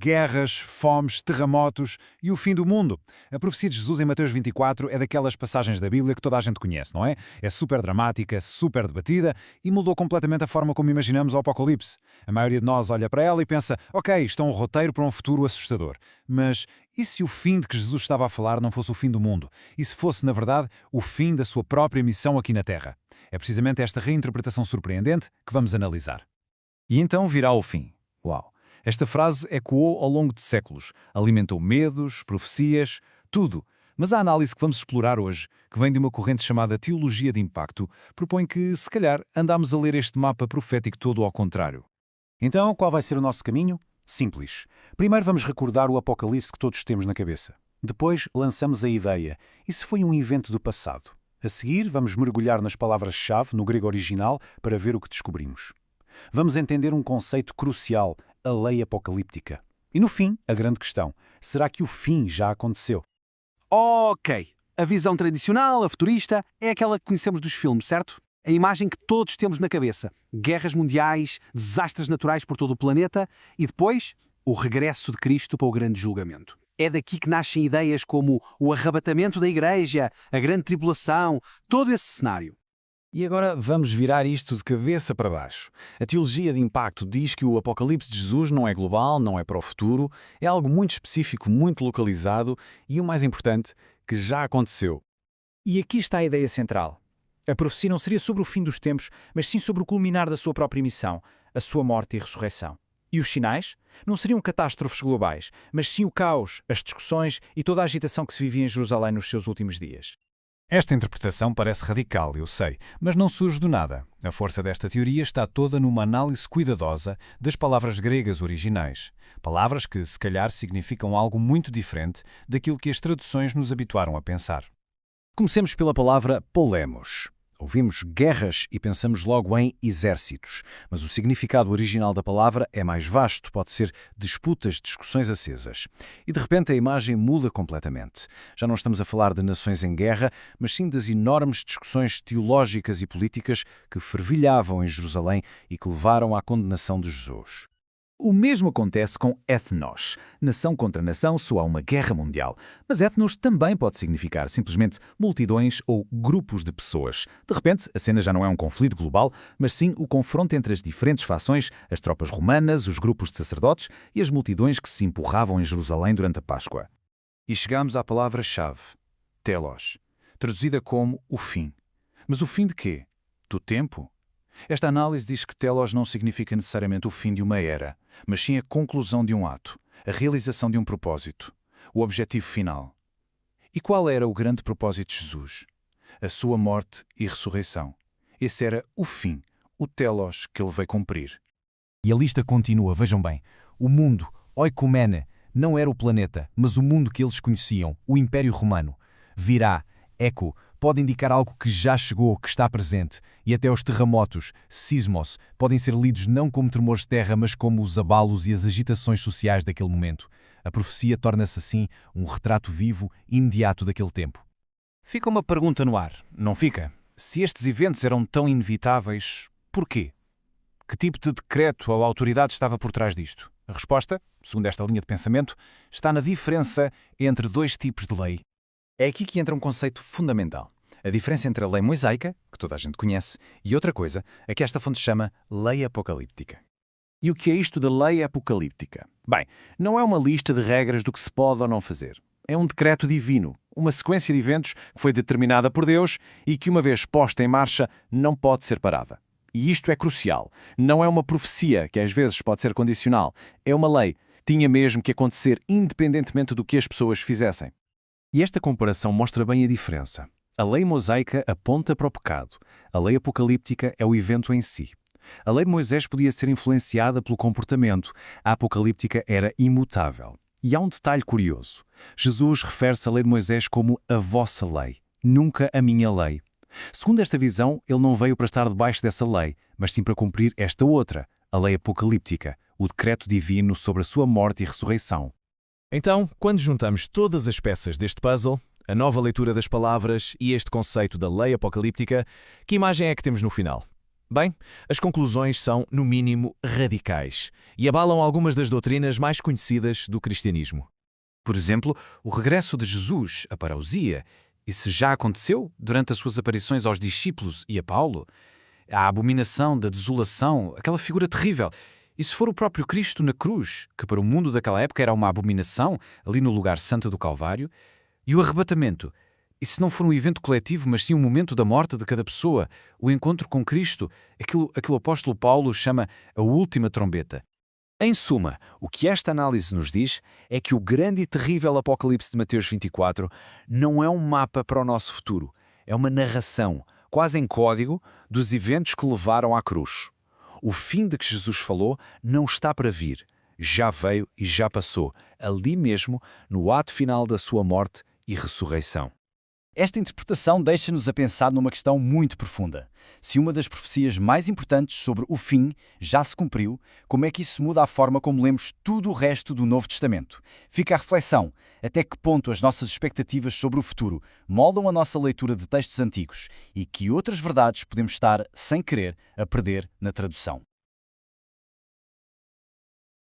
Guerras, fomes, terremotos e o fim do mundo. A profecia de Jesus em Mateus 24 é daquelas passagens da Bíblia que toda a gente conhece, não é? É super dramática, super debatida e mudou completamente a forma como imaginamos o Apocalipse. A maioria de nós olha para ela e pensa, ok, isto é um roteiro para um futuro assustador. Mas e se o fim de que Jesus estava a falar não fosse o fim do mundo? E se fosse, na verdade, o fim da sua própria missão aqui na Terra? É precisamente esta reinterpretação surpreendente que vamos analisar. E então virá o fim. Uau! Esta frase ecoou ao longo de séculos, alimentou medos, profecias, tudo. Mas a análise que vamos explorar hoje, que vem de uma corrente chamada Teologia de Impacto, propõe que, se calhar, andamos a ler este mapa profético todo ao contrário. Então, qual vai ser o nosso caminho? Simples. Primeiro vamos recordar o Apocalipse que todos temos na cabeça. Depois lançamos a ideia. Isso foi um evento do passado. A seguir, vamos mergulhar nas palavras-chave no grego original para ver o que descobrimos. Vamos entender um conceito crucial, a lei apocalíptica. E no fim, a grande questão, será que o fim já aconteceu? Ok, a visão tradicional, a futurista, é aquela que conhecemos dos filmes, certo? A imagem que todos temos na cabeça. Guerras mundiais, desastres naturais por todo o planeta e depois, o regresso de Cristo para o grande julgamento. É daqui que nascem ideias como o arrebatamento da igreja, a grande tribulação, todo esse cenário. E agora vamos virar isto de cabeça para baixo. A teologia de impacto diz que o Apocalipse de Jesus não é global, não é para o futuro, é algo muito específico, muito localizado e, o mais importante, que já aconteceu. E aqui está a ideia central. A profecia não seria sobre o fim dos tempos, mas sim sobre o culminar da sua própria missão, a sua morte e ressurreição. E os sinais? Não seriam catástrofes globais, mas sim o caos, as discussões e toda a agitação que se vivia em Jerusalém nos seus últimos dias. Esta interpretação parece radical, eu sei, mas não surge do nada. A força desta teoria está toda numa análise cuidadosa das palavras gregas originais. Palavras que, se calhar, significam algo muito diferente daquilo que as traduções nos habituaram a pensar. Comecemos pela palavra polemos. Ouvimos guerras e pensamos logo em exércitos, mas o significado original da palavra é mais vasto, pode ser disputas, discussões acesas. E de repente a imagem muda completamente. Já não estamos a falar de nações em guerra, mas sim das enormes discussões teológicas e políticas que fervilhavam em Jerusalém e que levaram à condenação de Jesus. O mesmo acontece com ethnos. Nação contra nação soa uma guerra mundial. Mas ethnos também pode significar simplesmente multidões ou grupos de pessoas. De repente, a cena já não é um conflito global, mas sim o confronto entre as diferentes fações, as tropas romanas, os grupos de sacerdotes e as multidões que se empurravam em Jerusalém durante a Páscoa. E chegamos à palavra-chave, telos, traduzida como o fim. Mas o fim de quê? Do tempo? Esta análise diz que telos não significa necessariamente o fim de uma era, mas sim a conclusão de um ato, a realização de um propósito, o objetivo final. E qual era o grande propósito de Jesus? A sua morte e ressurreição. Esse era o fim, o telos que ele veio cumprir. E a lista continua, vejam bem. O mundo, oikumene, não era o planeta, mas o mundo que eles conheciam, o Império Romano. Virá, eco, pode indicar algo que já chegou, que está presente, e até os terremotos, sismos, podem ser lidos não como tremores de terra, mas como os abalos e as agitações sociais daquele momento. A profecia torna-se assim um retrato vivo, imediato daquele tempo. Fica uma pergunta no ar, Não fica? Se estes eventos eram tão inevitáveis, porquê? Que tipo de decreto ou autoridade estava por trás disto? A resposta, segundo esta linha de pensamento, está na diferença entre dois tipos de lei. É aqui que entra um conceito fundamental. A diferença entre a lei mosaica, que toda a gente conhece, e outra coisa, a que esta fonte chama lei apocalíptica. E o que é isto da lei apocalíptica? Bem, não é uma lista de regras do que se pode ou não fazer. É um decreto divino, uma sequência de eventos que foi determinada por Deus e que, uma vez posta em marcha, não pode ser parada. E isto é crucial. Não é uma profecia, que às vezes pode ser condicional. É uma lei. Tinha mesmo que acontecer independentemente do que as pessoas fizessem. E esta comparação mostra bem a diferença. A lei mosaica aponta para o pecado. A lei apocalíptica é o evento em si. A lei de Moisés podia ser influenciada pelo comportamento. A apocalíptica era imutável. E há um detalhe curioso. Jesus refere-se à lei de Moisés como a vossa lei, nunca a minha lei. Segundo esta visão, ele não veio para estar debaixo dessa lei, mas sim para cumprir esta outra, a lei apocalíptica, o decreto divino sobre a sua morte e ressurreição. Então, quando juntamos todas as peças deste puzzle, a nova leitura das palavras e este conceito da lei apocalíptica, que imagem é que temos no final? Bem, as conclusões são, no mínimo, radicais e abalam algumas das doutrinas mais conhecidas do cristianismo. Por exemplo, o regresso de Jesus à parousia. Isso já aconteceu durante as suas aparições aos discípulos e a Paulo? A abominação da desolação, aquela figura terrível. E se for o próprio Cristo na cruz, que para o mundo daquela época era uma abominação, ali no lugar santo do Calvário? E o arrebatamento? E se não for um evento coletivo, mas sim um momento da morte de cada pessoa, o encontro com Cristo, aquilo que o apóstolo Paulo chama a última trombeta? Em suma, o que esta análise nos diz é que o grande e terrível Apocalipse de Mateus 24 não é um mapa para o nosso futuro, é uma narração, quase em código, dos eventos que levaram à cruz. O fim de que Jesus falou não está para vir, já veio e já passou, ali mesmo, no ato final da sua morte e ressurreição. Esta interpretação deixa-nos a pensar numa questão muito profunda. Se uma das profecias mais importantes sobre o fim já se cumpriu, como é que isso muda a forma como lemos tudo o resto do Novo Testamento? Fica a reflexão, até que ponto as nossas expectativas sobre o futuro moldam a nossa leitura de textos antigos e que outras verdades podemos estar, sem querer, a perder na tradução.